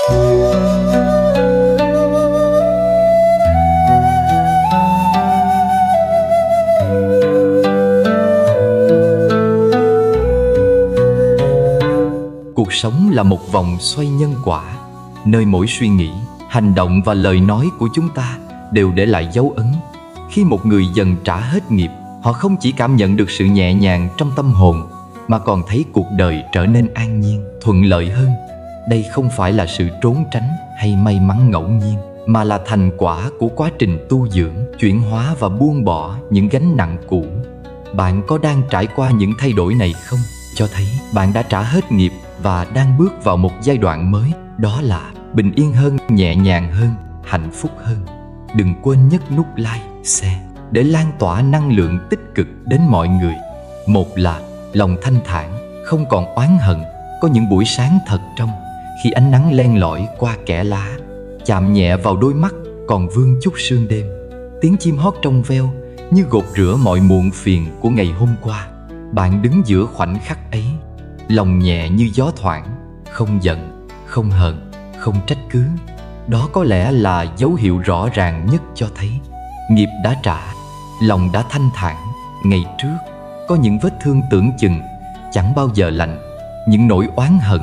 Cuộc sống là một vòng xoay nhân quả, nơi mỗi suy nghĩ, hành động và lời nói của chúng ta đều để lại dấu ấn. Khi một người dần trả hết nghiệp, họ không chỉ cảm nhận được sự nhẹ nhàng trong tâm hồn, mà còn thấy cuộc đời trở nên an nhiên, thuận lợi hơn. Đây không phải là sự trốn tránh hay may mắn ngẫu nhiên, mà là thành quả của quá trình tu dưỡng, chuyển hóa và buông bỏ những gánh nặng cũ. Bạn có đang trải qua những thay đổi này không? Cho thấy bạn đã trả hết nghiệp và đang bước vào một giai đoạn mới, đó là bình yên hơn, nhẹ nhàng hơn, hạnh phúc hơn. Đừng quên nhấn nút like, share để lan tỏa năng lượng tích cực đến mọi người. Một là lòng thanh thản, không còn oán hận. Có những buổi sáng thật trong, khi ánh nắng len lỏi qua kẽ lá, chạm nhẹ vào đôi mắt còn vương chút sương đêm. Tiếng chim hót trong veo như gột rửa mọi muộn phiền của ngày hôm qua. Bạn đứng giữa khoảnh khắc ấy, lòng nhẹ như gió thoảng, không giận, không hờn, không trách cứ. Đó có lẽ là dấu hiệu rõ ràng nhất cho thấy nghiệp đã trả, lòng đã thanh thản. Ngày trước có những vết thương tưởng chừng chẳng bao giờ lành, những nỗi oán hận,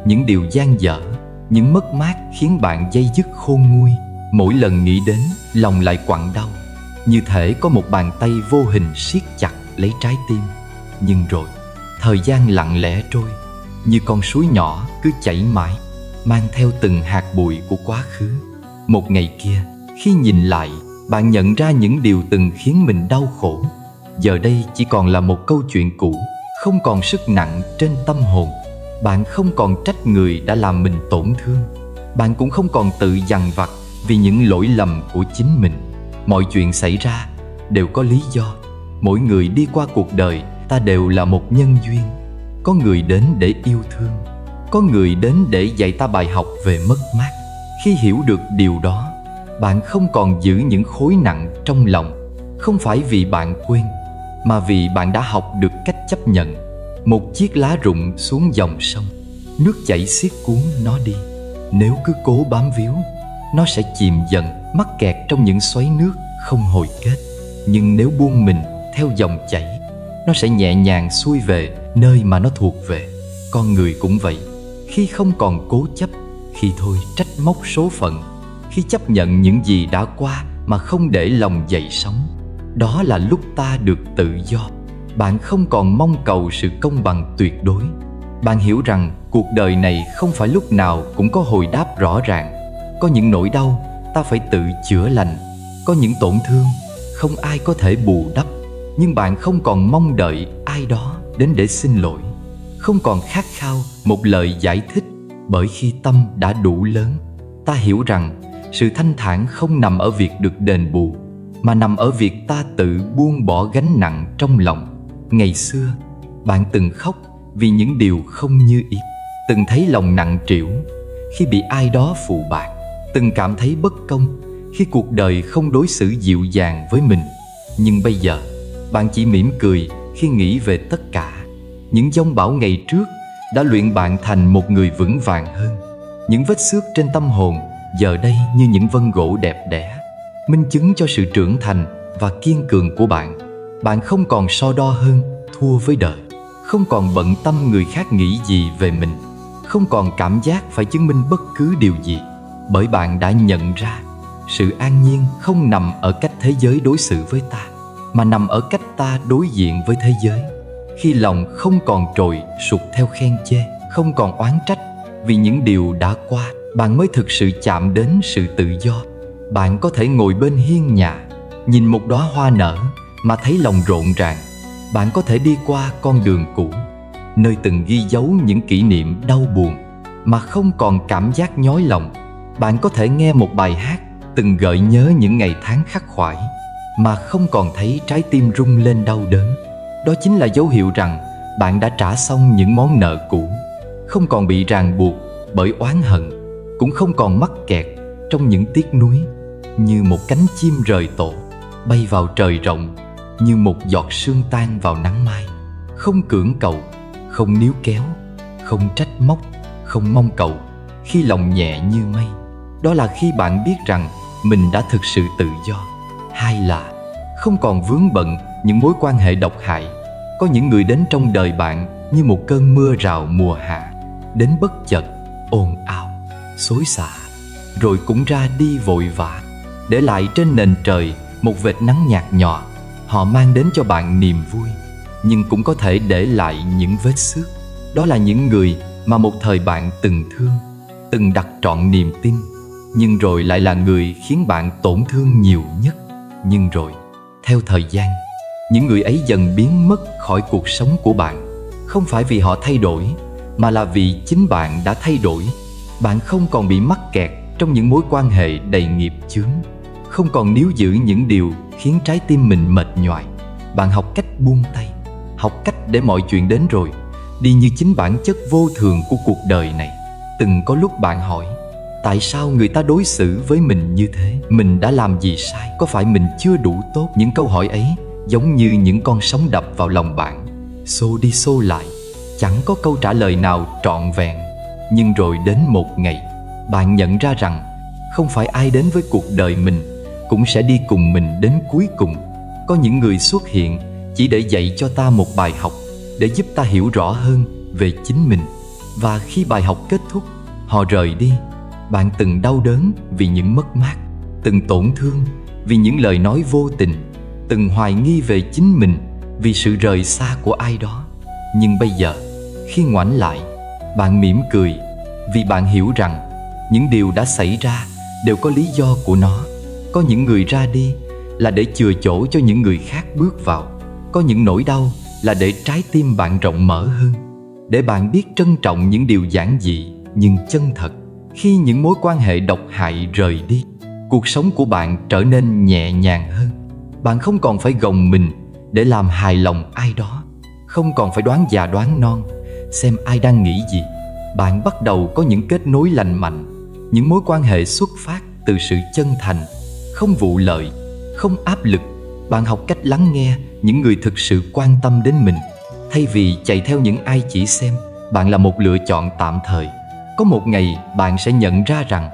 những điều dang dở, những mất mát khiến bạn day dứt khôn nguôi. Mỗi lần nghĩ đến, lòng lại quặn đau, như thể có một bàn tay vô hình siết chặt lấy trái tim. Nhưng rồi thời gian lặng lẽ trôi, như con suối nhỏ cứ chảy mãi, mang theo từng hạt bụi của quá khứ. Một ngày kia, khi nhìn lại, bạn nhận ra những điều từng khiến mình đau khổ giờ đây chỉ còn là một câu chuyện cũ, không còn sức nặng trên tâm hồn. Bạn không còn trách người đã làm mình tổn thương. Bạn cũng không còn tự dằn vặt vì những lỗi lầm của chính mình. Mọi chuyện xảy ra đều có lý do. Mỗi người đi qua cuộc đời ta đều là một nhân duyên. Có người đến để yêu thương, có người đến để dạy ta bài học về mất mát. Khi hiểu được điều đó, bạn không còn giữ những khối nặng trong lòng. Không phải vì bạn quên, mà vì bạn đã học được cách chấp nhận. Một chiếc lá rụng xuống dòng sông, nước chảy xiết cuốn nó đi. Nếu cứ cố bám víu, nó sẽ chìm dần, mắc kẹt trong những xoáy nước không hồi kết. Nhưng nếu buông mình theo dòng chảy, nó sẽ nhẹ nhàng xuôi về nơi mà nó thuộc về. Con người cũng vậy, khi không còn cố chấp, khi thôi trách móc số phận, khi chấp nhận những gì đã qua mà không để lòng dậy sóng, đó là lúc ta được tự do. Bạn không còn mong cầu sự công bằng tuyệt đối. Bạn hiểu rằng cuộc đời này không phải lúc nào cũng có hồi đáp rõ ràng. Có những nỗi đau ta phải tự chữa lành, có những tổn thương không ai có thể bù đắp. Nhưng bạn không còn mong đợi ai đó đến để xin lỗi, không còn khát khao một lời giải thích, bởi khi tâm đã đủ lớn, ta hiểu rằng sự thanh thản không nằm ở việc được đền bù, mà nằm ở việc ta tự buông bỏ gánh nặng trong lòng. Ngày xưa, bạn từng khóc vì những điều không như ý, từng thấy lòng nặng trĩu khi bị ai đó phụ bạc, từng cảm thấy bất công khi cuộc đời không đối xử dịu dàng với mình. Nhưng bây giờ, bạn chỉ mỉm cười khi nghĩ về tất cả. Những giông bão ngày trước đã luyện bạn thành một người vững vàng hơn. Những vết xước trên tâm hồn giờ đây như những vân gỗ đẹp đẽ, minh chứng cho sự trưởng thành và kiên cường của bạn. Bạn không còn so đo hơn, thua với đời, không còn bận tâm người khác nghĩ gì về mình, không còn cảm giác phải chứng minh bất cứ điều gì, bởi bạn đã nhận ra sự an nhiên không nằm ở cách thế giới đối xử với ta, mà nằm ở cách ta đối diện với thế giới. Khi lòng không còn trồi sụt theo khen chê, không còn oán trách vì những điều đã qua, bạn mới thực sự chạm đến sự tự do. Bạn có thể ngồi bên hiên nhà, nhìn một đóa hoa nở mà thấy lòng rộn ràng. Bạn có thể đi qua con đường cũ, nơi từng ghi dấu những kỷ niệm đau buồn, mà không còn cảm giác nhói lòng. Bạn có thể nghe một bài hát từng gợi nhớ những ngày tháng khắc khoải, mà không còn thấy trái tim rung lên đau đớn. Đó chính là dấu hiệu rằng bạn đã trả xong những món nợ cũ, không còn bị ràng buộc bởi oán hận, cũng không còn mắc kẹt trong những tiếc nuối. Như một cánh chim rời tổ, bay vào trời rộng, như một giọt sương tan vào nắng mai. Không cưỡng cầu, không níu kéo, không trách móc, không mong cầu. khi lòng nhẹ như mây, đó là khi bạn biết rằng mình đã thực sự tự do. 2 là không còn vướng bận những mối quan hệ độc hại. Có những người đến trong đời bạn như một cơn mưa rào mùa hạ, đến bất chợt, ồn ào, xối xả, rồi cũng ra đi vội vã, để lại trên nền trời một vệt nắng nhạt nhòa. Họ mang đến cho bạn niềm vui, nhưng cũng có thể để lại những vết xước. Đó là những người mà một thời bạn từng thương, từng đặt trọn niềm tin, nhưng rồi lại là người khiến bạn tổn thương nhiều nhất. Nhưng rồi, theo thời gian, những người ấy dần biến mất khỏi cuộc sống của bạn. Không phải vì họ thay đổi, mà là vì chính bạn đã thay đổi. Bạn không còn bị mắc kẹt trong những mối quan hệ đầy nghiệp chướng, không còn níu giữ những điều khiến trái tim mình mệt nhoài. Bạn học cách buông tay, học cách để mọi chuyện đến rồi đi như chính bản chất vô thường của cuộc đời này. Từng có lúc bạn hỏi, tại sao người ta đối xử với mình như thế? Mình đã làm gì sai? Có phải mình chưa đủ tốt? Những câu hỏi ấy giống như những con sóng đập vào lòng bạn, xô đi xô lại, chẳng có câu trả lời nào trọn vẹn. Nhưng rồi đến một ngày, bạn nhận ra rằng không phải ai đến với cuộc đời mình cũng sẽ đi cùng mình đến cuối cùng. Có những người xuất hiện chỉ để dạy cho ta một bài học, để giúp ta hiểu rõ hơn về chính mình. Và khi bài học kết thúc, họ rời đi. Bạn từng đau đớn vì những mất mát, từng tổn thương vì những lời nói vô tình, từng hoài nghi về chính mình vì sự rời xa của ai đó. Nhưng bây giờ, khi ngoảnh lại, bạn mỉm cười vì bạn hiểu rằng những điều đã xảy ra đều có lý do của nó. Có những người ra đi là để chừa chỗ cho những người khác bước vào. Có những nỗi đau là để trái tim bạn rộng mở hơn, để bạn biết trân trọng những điều giản dị nhưng chân thật. Khi những mối quan hệ độc hại rời đi, cuộc sống của bạn trở nên nhẹ nhàng hơn. Bạn không còn phải gồng mình để làm hài lòng ai đó, không còn phải đoán già đoán non xem ai đang nghĩ gì. Bạn bắt đầu có những kết nối lành mạnh, những mối quan hệ xuất phát từ sự chân thành, không vụ lợi, không áp lực. Bạn học cách lắng nghe những người thực sự quan tâm đến mình, thay vì chạy theo những ai chỉ xem bạn là một lựa chọn tạm thời. Có một ngày bạn sẽ nhận ra rằng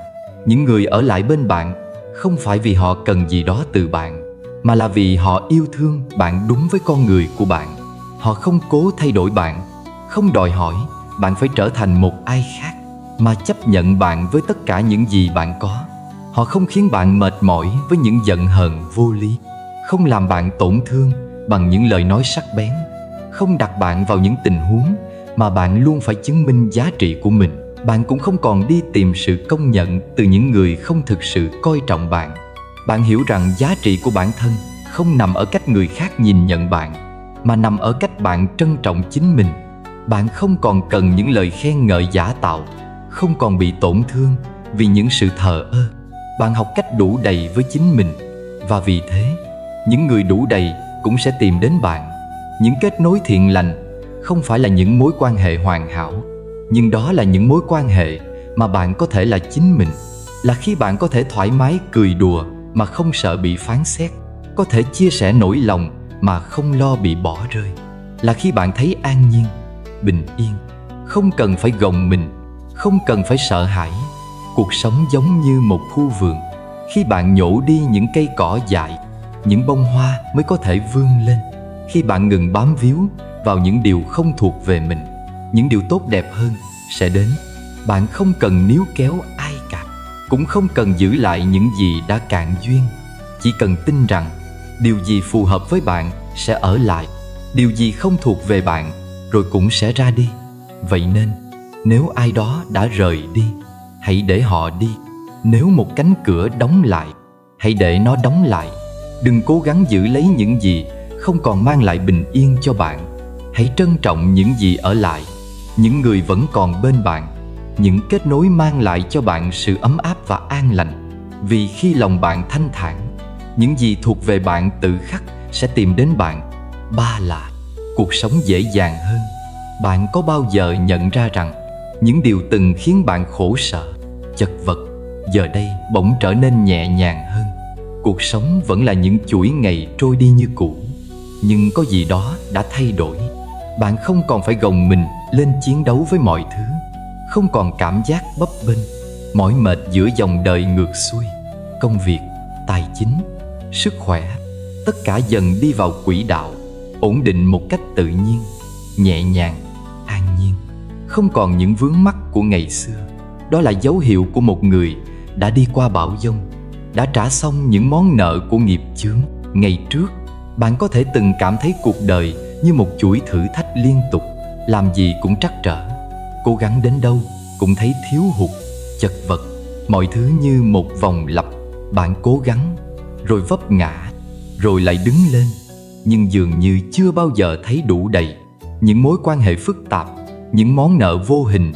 những người ở lại bên bạn không phải vì họ cần gì đó từ bạn, mà là vì họ yêu thương bạn đúng với con người của bạn. Họ không cố thay đổi bạn, không đòi hỏi bạn phải trở thành một ai khác, mà chấp nhận bạn với tất cả những gì bạn có. Họ không khiến bạn mệt mỏi với những giận hờn vô lý, không làm bạn tổn thương bằng những lời nói sắc bén, không đặt bạn vào những tình huống mà bạn luôn phải chứng minh giá trị của mình. Bạn cũng không còn đi tìm sự công nhận từ những người không thực sự coi trọng bạn. Bạn hiểu rằng giá trị của bản thân không nằm ở cách người khác nhìn nhận bạn, mà nằm ở cách bạn trân trọng chính mình. Bạn không còn cần những lời khen ngợi giả tạo, không còn bị tổn thương vì những sự thờ ơ. Bạn học cách đủ đầy với chính mình, và vì thế, những người đủ đầy cũng sẽ tìm đến bạn. Những kết nối thiện lành không phải là những mối quan hệ hoàn hảo, nhưng đó là những mối quan hệ mà bạn có thể là chính mình. Là khi bạn có thể thoải mái cười đùa mà không sợ bị phán xét, có thể chia sẻ nỗi lòng mà không lo bị bỏ rơi. Là khi bạn thấy an nhiên, bình yên, không cần phải gồng mình, không cần phải sợ hãi. Cuộc sống giống như một khu vườn. Khi bạn nhổ đi những cây cỏ dại, những bông hoa mới có thể vươn lên. Khi bạn ngừng bám víu vào những điều không thuộc về mình, những điều tốt đẹp hơn sẽ đến. Bạn không cần níu kéo ai cả, cũng không cần giữ lại những gì đã cạn duyên. Chỉ cần tin rằng điều gì phù hợp với bạn sẽ ở lại, điều gì không thuộc về bạn rồi cũng sẽ ra đi. Vậy nên, nếu ai đó đã rời đi, hãy để họ đi. Nếu một cánh cửa đóng lại, hãy để nó đóng lại. Đừng cố gắng giữ lấy những gì không còn mang lại bình yên cho bạn. Hãy trân trọng những gì ở lại, những người vẫn còn bên bạn, những kết nối mang lại cho bạn sự ấm áp và an lành. Vì khi lòng bạn thanh thản, những gì thuộc về bạn tự khắc sẽ tìm đến bạn. 3 là cuộc sống dễ dàng hơn. Bạn có bao giờ nhận ra rằng những điều từng khiến bạn khổ sở, chật vật, giờ đây bỗng trở nên nhẹ nhàng hơn? Cuộc sống vẫn là những chuỗi ngày trôi đi như cũ, nhưng có gì đó đã thay đổi. Bạn không còn phải gồng mình lên chiến đấu với mọi thứ, không còn cảm giác bấp bênh, mỏi mệt giữa dòng đời ngược xuôi. Công việc, tài chính, sức khỏe, tất cả dần đi vào quỹ đạo, ổn định một cách tự nhiên, nhẹ nhàng, an nhiên, không còn những vướng mắc của ngày xưa. Đó là dấu hiệu của một người đã đi qua bão giông, đã trả xong những món nợ của nghiệp chướng. Ngày trước, bạn có thể từng cảm thấy cuộc đời như một chuỗi thử thách liên tục, làm gì cũng trắc trở, cố gắng đến đâu cũng thấy thiếu hụt, chật vật, mọi thứ như một vòng lặp. Bạn cố gắng, rồi vấp ngã, rồi lại đứng lên, nhưng dường như chưa bao giờ thấy đủ đầy. Những mối quan hệ phức tạp, những món nợ vô hình,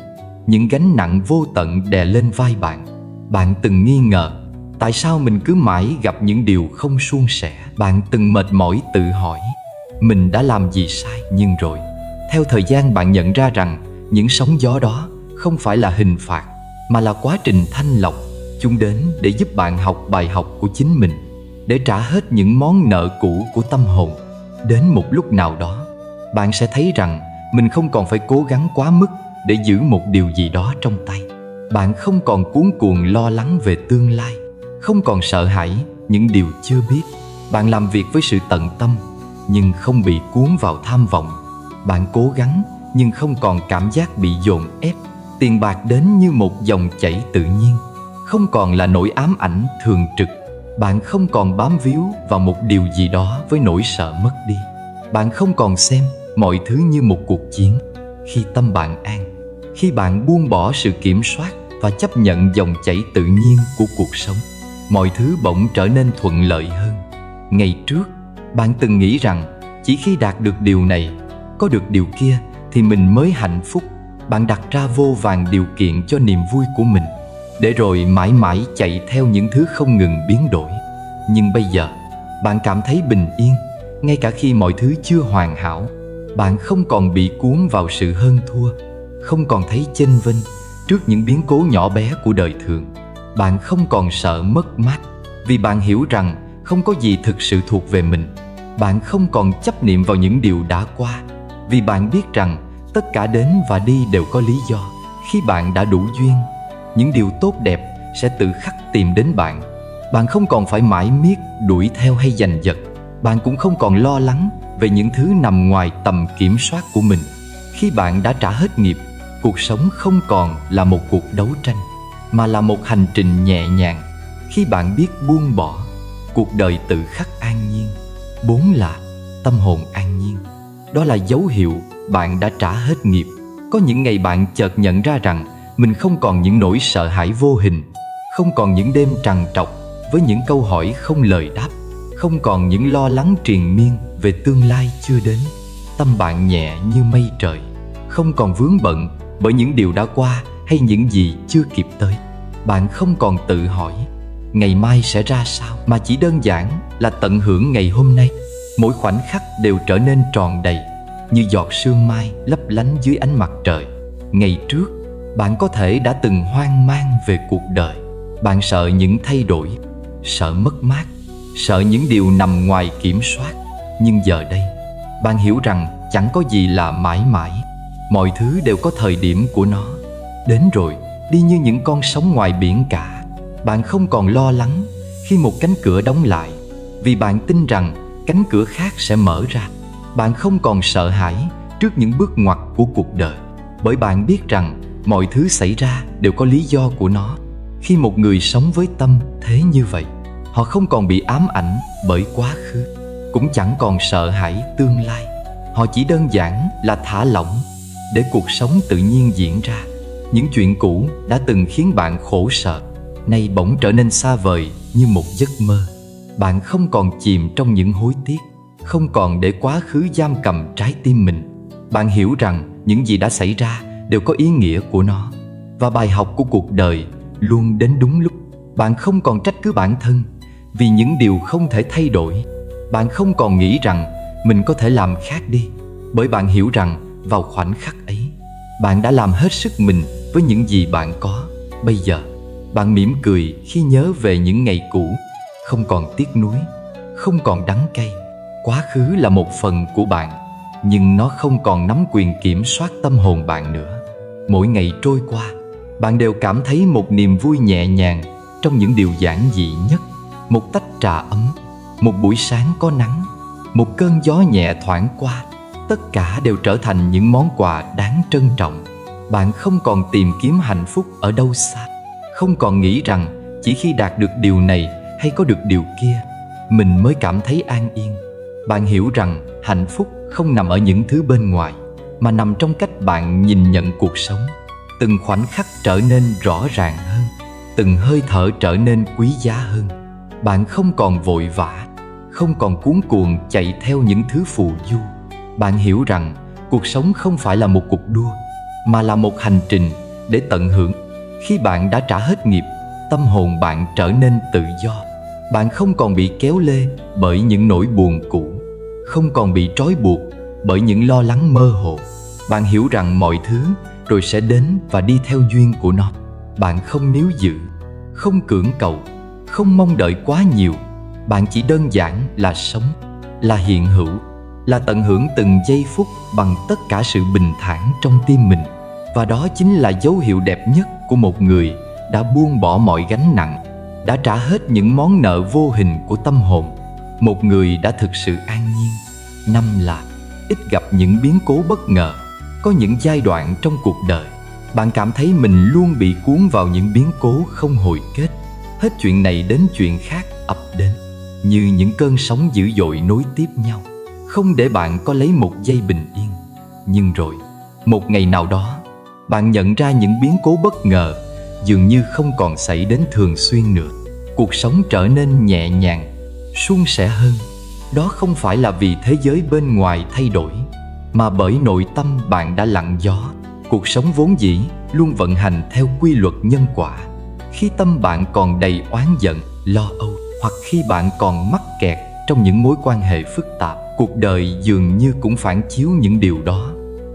những gánh nặng vô tận đè lên vai bạn. Bạn từng nghi ngờ tại sao mình cứ mãi gặp những điều không suôn sẻ. Bạn từng mệt mỏi tự hỏi mình đã làm gì sai. Nhưng rồi, theo thời gian, bạn nhận ra rằng những sóng gió đó không phải là hình phạt, mà là quá trình thanh lọc. Chúng đến để giúp bạn học bài học của chính mình, để trả hết những món nợ cũ của tâm hồn. Đến một lúc nào đó, bạn sẽ thấy rằng mình không còn phải cố gắng quá mức để giữ một điều gì đó trong tay. Bạn không còn cuống cuồng lo lắng về tương lai, không còn sợ hãi những điều chưa biết. Bạn làm việc với sự tận tâm, nhưng không bị cuốn vào tham vọng. Bạn cố gắng, nhưng không còn cảm giác bị dồn ép. Tiền bạc đến như một dòng chảy tự nhiên, không còn là nỗi ám ảnh thường trực. Bạn không còn bám víu vào một điều gì đó với nỗi sợ mất đi. Bạn không còn xem mọi thứ như một cuộc chiến. Khi tâm bạn an, khi bạn buông bỏ sự kiểm soát và chấp nhận dòng chảy tự nhiên của cuộc sống, mọi thứ bỗng trở nên thuận lợi hơn. Ngày trước, bạn từng nghĩ rằng chỉ khi đạt được điều này, có được điều kia thì mình mới hạnh phúc. Bạn đặt ra vô vàn điều kiện cho niềm vui của mình, để rồi mãi mãi chạy theo những thứ không ngừng biến đổi. Nhưng bây giờ, bạn cảm thấy bình yên, ngay cả khi mọi thứ chưa hoàn hảo. Bạn không còn bị cuốn vào sự hơn thua, không còn thấy chênh vênh trước những biến cố nhỏ bé của đời thường. Bạn không còn sợ mất mát, vì bạn hiểu rằng không có gì thực sự thuộc về mình. Bạn không còn chấp niệm vào những điều đã qua, vì bạn biết rằng tất cả đến và đi đều có lý do. Khi bạn đã đủ duyên, những điều tốt đẹp sẽ tự khắc tìm đến bạn. Bạn không còn phải mãi miết đuổi theo hay giành giật. Bạn cũng không còn lo lắng về những thứ nằm ngoài tầm kiểm soát của mình. Khi bạn đã trả hết nghiệp, cuộc sống không còn là một cuộc đấu tranh, mà là một hành trình nhẹ nhàng. Khi bạn biết buông bỏ, cuộc đời tự khắc an nhiên. 4 là tâm hồn an nhiên. Đó là dấu hiệu bạn đã trả hết nghiệp. Có những ngày bạn chợt nhận ra rằng mình không còn những nỗi sợ hãi vô hình, không còn những đêm trằn trọc với những câu hỏi không lời đáp, không còn những lo lắng triền miên về tương lai chưa đến. Tâm bạn nhẹ như mây trời, không còn vướng bận bởi những điều đã qua hay những gì chưa kịp tới. Bạn không còn tự hỏi ngày mai sẽ ra sao, mà chỉ đơn giản là tận hưởng ngày hôm nay. Mỗi khoảnh khắc đều trở nên tròn đầy, như giọt sương mai lấp lánh dưới ánh mặt trời. Ngày trước, bạn có thể đã từng hoang mang về cuộc đời. Bạn sợ những thay đổi, sợ mất mát, sợ những điều nằm ngoài kiểm soát. Nhưng giờ đây, bạn hiểu rằng chẳng có gì là mãi mãi. Mọi thứ đều có thời điểm của nó. Đến rồi, đi như những con sóng ngoài biển cả. Bạn không còn lo lắng khi một cánh cửa đóng lại, vì bạn tin rằng cánh cửa khác sẽ mở ra. Bạn không còn sợ hãi trước những bước ngoặt của cuộc đời, bởi bạn biết rằng mọi thứ xảy ra đều có lý do của nó. Khi một người sống với tâm thế như vậy, họ không còn bị ám ảnh bởi quá khứ, cũng chẳng còn sợ hãi tương lai. Họ chỉ đơn giản là thả lỏng để cuộc sống tự nhiên diễn ra. Những chuyện cũ đã từng khiến bạn khổ sở, nay bỗng trở nên xa vời như một giấc mơ. Bạn không còn chìm trong những hối tiếc, không còn để quá khứ giam cầm trái tim mình. Bạn hiểu rằng những gì đã xảy ra đều có ý nghĩa của nó, và bài học của cuộc đời luôn đến đúng lúc. Bạn không còn trách cứ bản thân vì những điều không thể thay đổi. Bạn không còn nghĩ rằng mình có thể làm khác đi, bởi bạn hiểu rằng vào khoảnh khắc ấy, bạn đã làm hết sức mình với những gì bạn có. Bây giờ, bạn mỉm cười khi nhớ về những ngày cũ, không còn tiếc nuối, không còn đắng cay. Quá khứ là một phần của bạn, nhưng nó không còn nắm quyền kiểm soát tâm hồn bạn nữa. Mỗi ngày trôi qua, bạn đều cảm thấy một niềm vui nhẹ nhàng trong những điều giản dị nhất. Một tách trà ấm, một buổi sáng có nắng, một cơn gió nhẹ thoảng qua, tất cả đều trở thành những món quà đáng trân trọng. Bạn không còn tìm kiếm hạnh phúc ở đâu xa, không còn nghĩ rằng chỉ khi đạt được điều này hay có được điều kia, mình mới cảm thấy an yên. Bạn hiểu rằng hạnh phúc không nằm ở những thứ bên ngoài, mà nằm trong cách bạn nhìn nhận cuộc sống. Từng khoảnh khắc trở nên rõ ràng hơn, từng hơi thở trở nên quý giá hơn. Bạn không còn vội vã, không còn cuống cuồng chạy theo những thứ phù du. Bạn hiểu rằng cuộc sống không phải là một cuộc đua, mà là một hành trình để tận hưởng. Khi bạn đã trả hết nghiệp, tâm hồn bạn trở nên tự do. Bạn không còn bị kéo lê bởi những nỗi buồn cũ, không còn bị trói buộc bởi những lo lắng mơ hồ. Bạn hiểu rằng mọi thứ rồi sẽ đến và đi theo duyên của nó. Bạn không níu giữ, không cưỡng cầu, không mong đợi quá nhiều. Bạn chỉ đơn giản là sống, là hiện hữu, là tận hưởng từng giây phút bằng tất cả sự bình thản trong tim mình. Và đó chính là dấu hiệu đẹp nhất của một người đã buông bỏ mọi gánh nặng, đã trả hết những món nợ vô hình của tâm hồn. Một người đã thực sự an nhiên. 5 là ít gặp những biến cố bất ngờ. Có những giai đoạn trong cuộc đời, bạn cảm thấy mình luôn bị cuốn vào những biến cố không hồi kết. Hết chuyện này đến chuyện khác ập đến, như những cơn sóng dữ dội nối tiếp nhau, không để bạn có lấy một giây bình yên. Nhưng rồi, một ngày nào đó, bạn nhận ra những biến cố bất ngờ dường như không còn xảy đến thường xuyên nữa. Cuộc sống trở nên nhẹ nhàng, suôn sẻ hơn. Đó không phải là vì thế giới bên ngoài thay đổi, mà bởi nội tâm bạn đã lặng gió. Cuộc sống vốn dĩ luôn vận hành theo quy luật nhân quả. Khi tâm bạn còn đầy oán giận, lo âu, hoặc khi bạn còn mắc kẹt trong những mối quan hệ phức tạp, cuộc đời dường như cũng phản chiếu những điều đó.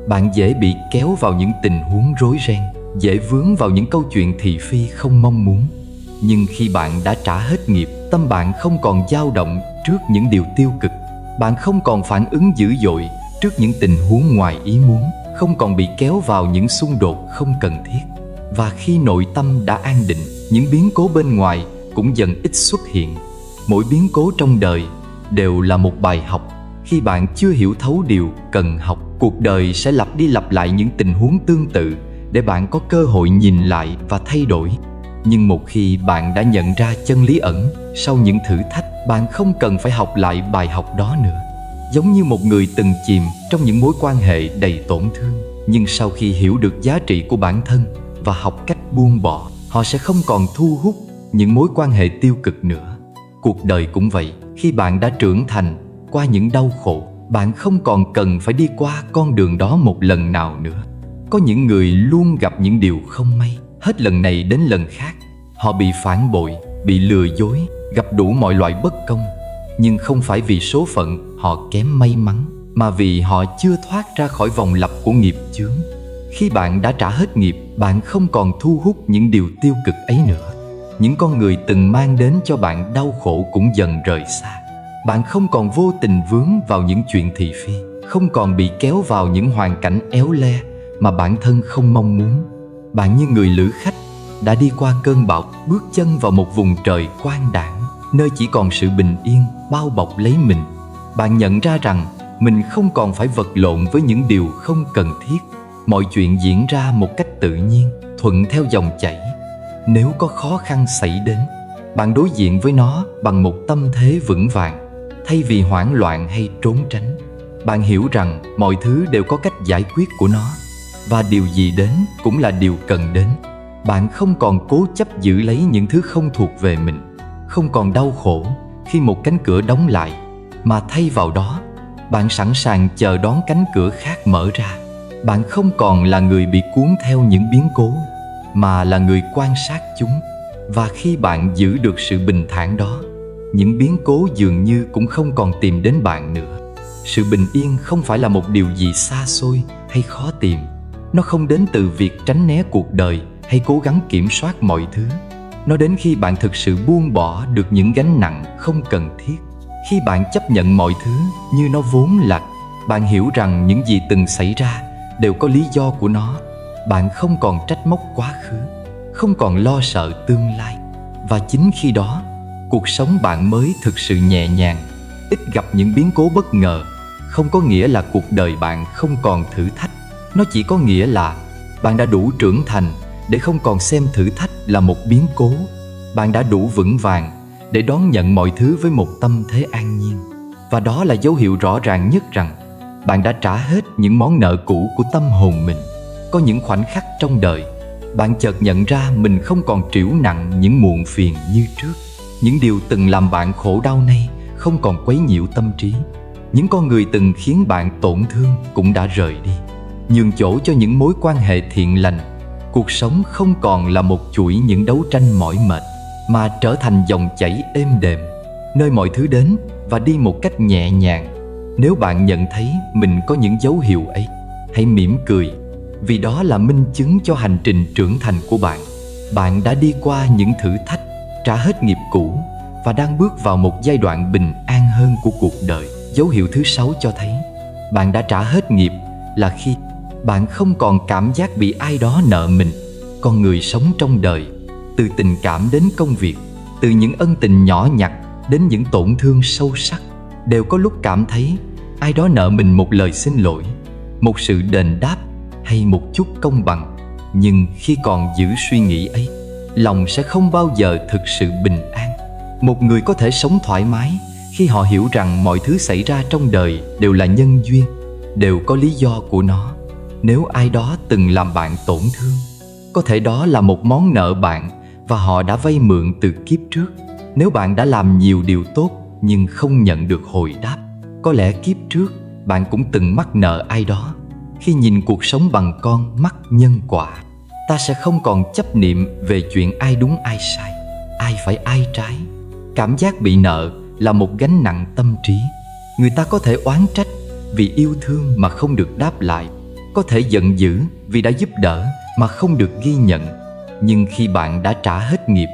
Bạn dễ bị kéo vào những tình huống rối ren, dễ vướng vào những câu chuyện thị phi không mong muốn. Nhưng khi bạn đã trả hết nghiệp, tâm bạn không còn dao động trước những điều tiêu cực. Bạn không còn phản ứng dữ dội trước những tình huống ngoài ý muốn, không còn bị kéo vào những xung đột không cần thiết. Và khi nội tâm đã an định, những biến cố bên ngoài cũng dần ít xuất hiện. Mỗi biến cố trong đời đều là một bài học. Khi bạn chưa hiểu thấu điều cần học, cuộc đời sẽ lặp đi lặp lại những tình huống tương tự để bạn có cơ hội nhìn lại và thay đổi. Nhưng một khi bạn đã nhận ra chân lý ẩn sau những thử thách, bạn không cần phải học lại bài học đó nữa. Giống như một người từng chìm trong những mối quan hệ đầy tổn thương, nhưng sau khi hiểu được giá trị của bản thân và học cách buông bỏ, họ sẽ không còn thu hút những mối quan hệ tiêu cực nữa. Cuộc đời cũng vậy, khi bạn đã trưởng thành qua những đau khổ, bạn không còn cần phải đi qua con đường đó một lần nào nữa. Có những người luôn gặp những điều không may, hết lần này đến lần khác. Họ bị phản bội, bị lừa dối, gặp đủ mọi loại bất công. Nhưng không phải vì số phận họ kém may mắn, mà vì họ chưa thoát ra khỏi vòng lặp của nghiệp chướng. Khi bạn đã trả hết nghiệp, bạn không còn thu hút những điều tiêu cực ấy nữa. Những con người từng mang đến cho bạn đau khổ cũng dần rời xa. Bạn không còn vô tình vướng vào những chuyện thị phi, không còn bị kéo vào những hoàn cảnh éo le mà bản thân không mong muốn. Bạn như người lữ khách đã đi qua cơn bão, bước chân vào một vùng trời quang đãng, nơi chỉ còn sự bình yên bao bọc lấy mình. Bạn nhận ra rằng mình không còn phải vật lộn với những điều không cần thiết. Mọi chuyện diễn ra một cách tự nhiên, thuận theo dòng chảy. Nếu có khó khăn xảy đến, bạn đối diện với nó bằng một tâm thế vững vàng, thay vì hoảng loạn hay trốn tránh. Bạn hiểu rằng mọi thứ đều có cách giải quyết của nó, và điều gì đến cũng là điều cần đến. Bạn không còn cố chấp giữ lấy những thứ không thuộc về mình, không còn đau khổ khi một cánh cửa đóng lại, mà thay vào đó, bạn sẵn sàng chờ đón cánh cửa khác mở ra. Bạn không còn là người bị cuốn theo những biến cố, mà là người quan sát chúng. Và khi bạn giữ được sự bình thản đó, những biến cố dường như cũng không còn tìm đến bạn nữa. Sự bình yên không phải là một điều gì xa xôi hay khó tìm. Nó không đến từ việc tránh né cuộc đời hay cố gắng kiểm soát mọi thứ. Nó đến khi bạn thực sự buông bỏ được những gánh nặng không cần thiết. Khi bạn chấp nhận mọi thứ như nó vốn là, bạn hiểu rằng những gì từng xảy ra đều có lý do của nó. bạn không còn trách móc quá khứ, không còn lo sợ tương lai. Và chính khi đó, cuộc sống bạn mới thực sự nhẹ nhàng, ít gặp những biến cố bất ngờ. Không có nghĩa là cuộc đời bạn không còn thử thách. Nó chỉ có nghĩa là bạn đã đủ trưởng thành để không còn xem thử thách là một biến cố. Bạn đã đủ vững vàng để đón nhận mọi thứ với một tâm thế an nhiên. Và đó là dấu hiệu rõ ràng nhất rằng bạn đã trả hết những món nợ cũ của tâm hồn mình. Có những khoảnh khắc trong đời, bạn chợt nhận ra mình không còn trĩu nặng những muộn phiền như trước. Những điều từng làm bạn khổ đau nay không còn quấy nhiễu tâm trí. Những con người từng khiến bạn tổn thương cũng đã rời đi, nhường chỗ cho những mối quan hệ thiện lành. Cuộc sống không còn là một chuỗi những đấu tranh mỏi mệt, mà trở thành dòng chảy êm đềm, nơi mọi thứ đến và đi một cách nhẹ nhàng. Nếu bạn nhận thấy mình có những dấu hiệu ấy, hãy mỉm cười, vì đó là minh chứng cho hành trình trưởng thành của bạn. Bạn đã đi qua những thử thách, trả hết nghiệp cũ và đang bước vào một giai đoạn bình an hơn của cuộc đời. Dấu hiệu thứ 6 cho thấy bạn đã trả hết nghiệp là khi bạn không còn cảm giác bị ai đó nợ mình. Con người sống trong đời, từ tình cảm đến công việc, từ những ân tình nhỏ nhặt đến những tổn thương sâu sắc, đều có lúc cảm thấy ai đó nợ mình một lời xin lỗi, một sự đền đáp hay một chút công bằng. Nhưng khi còn giữ suy nghĩ ấy, lòng sẽ không bao giờ thực sự bình an. Một người có thể sống thoải mái khi họ hiểu rằng mọi thứ xảy ra trong đời đều là nhân duyên, đều có lý do của nó. Nếu ai đó từng làm bạn tổn thương, có thể đó là một món nợ bạn và họ đã vay mượn từ kiếp trước. Nếu bạn đã làm nhiều điều tốt nhưng không nhận được hồi đáp, có lẽ kiếp trước bạn cũng từng mắc nợ ai đó. Khi nhìn cuộc sống bằng con mắt nhân quả, ta sẽ không còn chấp niệm về chuyện ai đúng ai sai, ai phải ai trái. Cảm giác bị nợ là một gánh nặng tâm trí. Người ta có thể oán trách vì yêu thương mà không được đáp lại, có thể giận dữ vì đã giúp đỡ mà không được ghi nhận. Nhưng khi bạn đã trả hết nghiệp,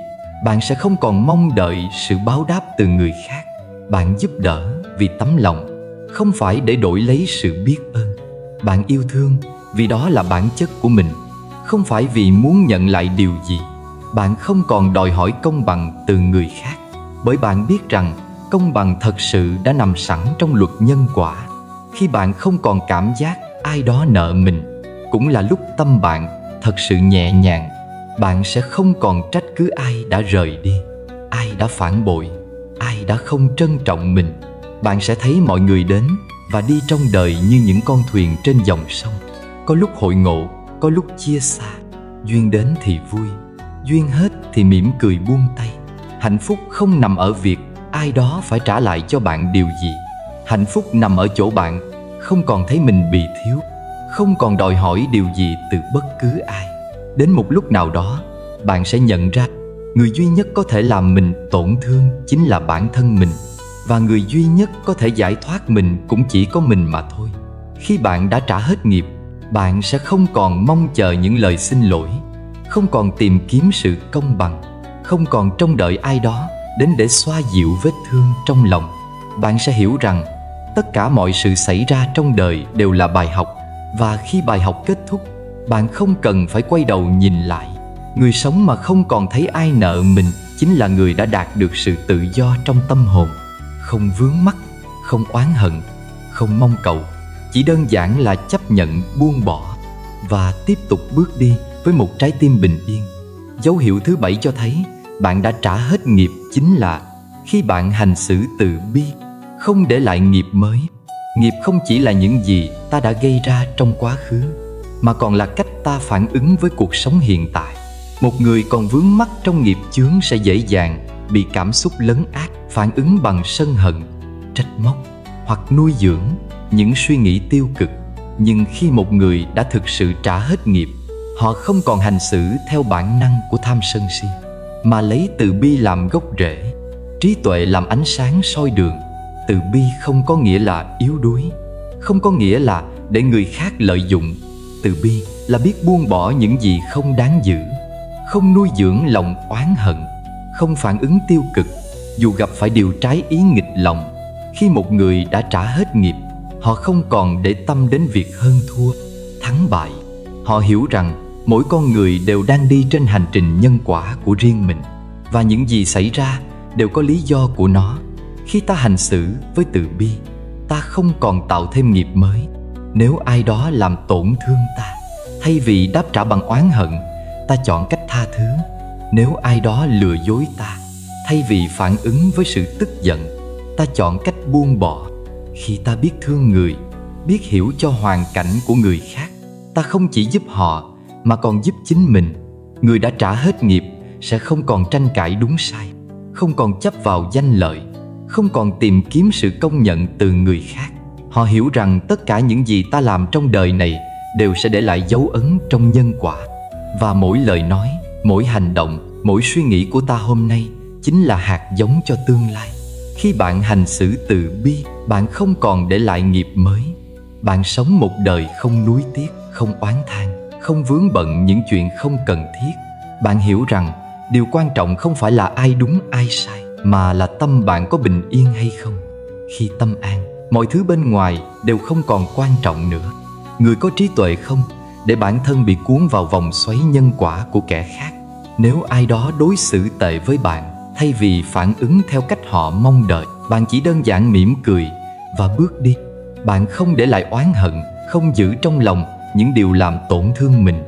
bạn sẽ không còn mong đợi sự báo đáp từ người khác. Bạn giúp đỡ vì tấm lòng, không phải để đổi lấy sự biết ơn. Bạn yêu thương vì đó là bản chất của mình, không phải vì muốn nhận lại điều gì. Bạn không còn đòi hỏi công bằng từ người khác, bởi bạn biết rằng công bằng thật sự đã nằm sẵn trong luật nhân quả. Khi bạn không còn cảm giác ai đó nợ mình, cũng là lúc tâm bạn thật sự nhẹ nhàng. Bạn sẽ không còn trách cứ ai đã rời đi, ai đã phản bội, ai đã không trân trọng mình. Bạn sẽ thấy mọi người đến và đi trong đời như những con thuyền trên dòng sông. Có lúc hội ngộ, có lúc chia xa. Duyên đến thì vui, duyên hết thì mỉm cười buông tay. Hạnh phúc không nằm ở việc ai đó phải trả lại cho bạn điều gì. Hạnh phúc nằm ở chỗ bạn không còn thấy mình bị thiếu, không còn đòi hỏi điều gì từ bất cứ ai. Đến một lúc nào đó, bạn sẽ nhận ra người duy nhất có thể làm mình tổn thương chính là bản thân mình, và người duy nhất có thể giải thoát mình cũng chỉ có mình mà thôi. Khi bạn đã trả hết nghiệp, bạn sẽ không còn mong chờ những lời xin lỗi, không còn tìm kiếm sự công bằng, không còn trông đợi ai đó đến để xoa dịu vết thương trong lòng. Bạn sẽ hiểu rằng tất cả mọi sự xảy ra trong đời đều là bài học, và khi bài học kết thúc, bạn không cần phải quay đầu nhìn lại. Người sống mà không còn thấy ai nợ mình chính là người đã đạt được sự tự do trong tâm hồn. Không vướng mắc, không oán hận, không mong cầu, chỉ đơn giản là chấp nhận, buông bỏ và tiếp tục bước đi với một trái tim bình yên. Dấu hiệu thứ 7 cho thấy bạn đã trả hết nghiệp chính là khi bạn hành xử từ bi, không để lại nghiệp mới. Nghiệp không chỉ là những gì ta đã gây ra trong quá khứ, mà còn là cách ta phản ứng với cuộc sống hiện tại. Một người còn vướng mắc trong nghiệp chướng sẽ dễ dàng bị cảm xúc lấn át, phản ứng bằng sân hận, trách móc hoặc nuôi dưỡng những suy nghĩ tiêu cực. Nhưng khi một người đã thực sự trả hết nghiệp, họ không còn hành xử theo bản năng của tham sân si, mà lấy từ bi làm gốc rễ, trí tuệ làm ánh sáng soi đường. Từ bi không có nghĩa là yếu đuối, không có nghĩa là để người khác lợi dụng. Từ bi là biết buông bỏ những gì không đáng giữ, không nuôi dưỡng lòng oán hận, không phản ứng tiêu cực dù gặp phải điều trái ý nghịch lòng. Khi một người đã trả hết nghiệp, họ không còn để tâm đến việc hơn thua, thắng bại. Họ hiểu rằng mỗi con người đều đang đi trên hành trình nhân quả của riêng mình, và những gì xảy ra đều có lý do của nó. Khi ta hành xử với từ bi, ta không còn tạo thêm nghiệp mới. Nếu ai đó làm tổn thương ta, thay vì đáp trả bằng oán hận, ta chọn cách tha thứ. Nếu ai đó lừa dối ta, thay vì phản ứng với sự tức giận, ta chọn cách buông bỏ. Khi ta biết thương người, biết hiểu cho hoàn cảnh của người khác, ta không chỉ giúp họ mà còn giúp chính mình. Người đã trả hết nghiệp sẽ không còn tranh cãi đúng sai, không còn chấp vào danh lợi, không còn tìm kiếm sự công nhận từ người khác. Họ hiểu rằng tất cả những gì ta làm trong đời này đều sẽ để lại dấu ấn trong nhân quả. Và mỗi lời nói, mỗi hành động, mỗi suy nghĩ của ta hôm nay chính là hạt giống cho tương lai. Khi bạn hành xử từ bi, bạn không còn để lại nghiệp mới. Bạn sống một đời không nuối tiếc, không oán than, không vướng bận những chuyện không cần thiết. Bạn hiểu rằng điều quan trọng không phải là ai đúng ai sai, mà là tâm bạn có bình yên hay không. Khi tâm an, mọi thứ bên ngoài đều không còn quan trọng nữa. Người có trí tuệ không để bản thân bị cuốn vào vòng xoáy nhân quả của kẻ khác. Nếu ai đó đối xử tệ với bạn, thay vì phản ứng theo cách họ mong đợi, bạn chỉ đơn giản mỉm cười và bước đi. Bạn không để lại oán hận, không giữ trong lòng những điều làm tổn thương mình.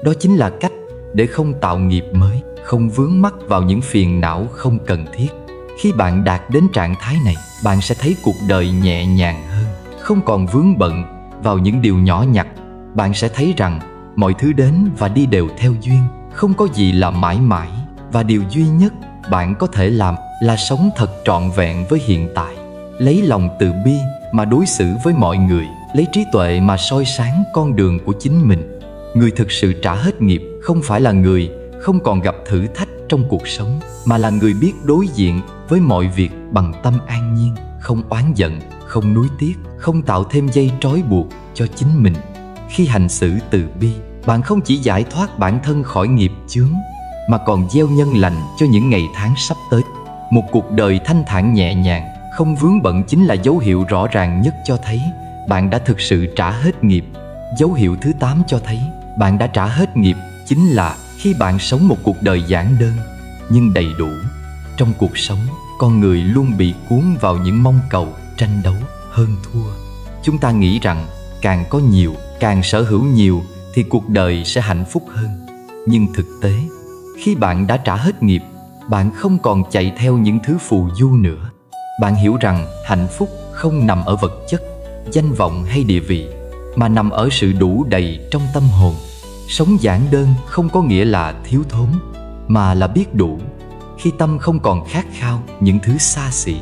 Đó chính là cách để không tạo nghiệp mới, không vướng mắc vào những phiền não không cần thiết. Khi bạn đạt đến trạng thái này, bạn sẽ thấy cuộc đời nhẹ nhàng hơn, không còn vướng bận vào những điều nhỏ nhặt. Bạn sẽ thấy rằng mọi thứ đến và đi đều theo duyên, không có gì là mãi mãi. Và điều duy nhất bạn có thể làm là sống thật trọn vẹn với hiện tại, lấy lòng từ bi mà đối xử với mọi người, lấy trí tuệ mà soi sáng con đường của chính mình. Người thực sự trả hết nghiệp không phải là người không còn gặp thử thách trong cuộc sống, mà là người biết đối diện với mọi việc bằng tâm an nhiên, không oán giận, không nuối tiếc, không tạo thêm dây trói buộc cho chính mình. Khi hành xử từ bi, bạn không chỉ giải thoát bản thân khỏi nghiệp chướng, mà còn gieo nhân lành cho những ngày tháng sắp tới. Một cuộc đời thanh thản nhẹ nhàng, không vướng bận chính là dấu hiệu rõ ràng nhất cho thấy bạn đã thực sự trả hết nghiệp. Dấu hiệu thứ 8 cho thấy bạn đã trả hết nghiệp chính là khi bạn sống một cuộc đời giản đơn nhưng đầy đủ. Trong cuộc sống, con người luôn bị cuốn vào những mong cầu, tranh đấu, hơn thua. Chúng ta nghĩ rằng càng có nhiều, càng sở hữu nhiều thì cuộc đời sẽ hạnh phúc hơn. Nhưng thực tế, khi bạn đã trả hết nghiệp, bạn không còn chạy theo những thứ phù du nữa. Bạn hiểu rằng hạnh phúc không nằm ở vật chất, danh vọng hay địa vị, mà nằm ở sự đủ đầy trong tâm hồn. Sống giản đơn không có nghĩa là thiếu thốn, mà là biết đủ. Khi tâm không còn khát khao những thứ xa xỉ,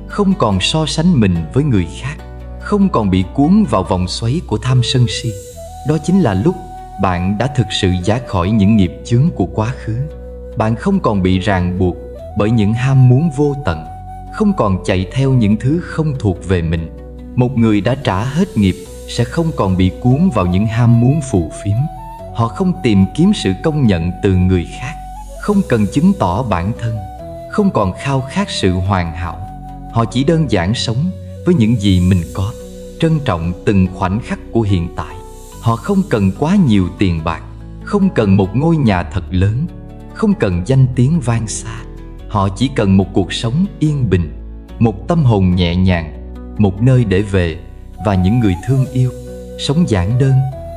không còn so sánh mình với người khác, không còn bị cuốn vào vòng xoáy của tham sân si, đó chính là lúc bạn đã thực sự thoát khỏi những nghiệp chướng của quá khứ. Bạn không còn bị ràng buộc bởi những ham muốn vô tận, không còn chạy theo những thứ không thuộc về mình. Một người đã trả hết nghiệp sẽ không còn bị cuốn vào những ham muốn phù phiếm. Họ không tìm kiếm sự công nhận từ người khác, không cần chứng tỏ bản thân, không còn khao khát sự hoàn hảo. Họ chỉ đơn giản sống với những gì mình có, trân trọng từng khoảnh khắc của hiện tại. Họ không cần quá nhiều tiền bạc, không cần một ngôi nhà thật lớn, không cần danh tiếng vang xa. Họ chỉ cần một cuộc sống yên bình, một tâm hồn nhẹ nhàng, một nơi để về và những người thương yêu. Sống giản đơn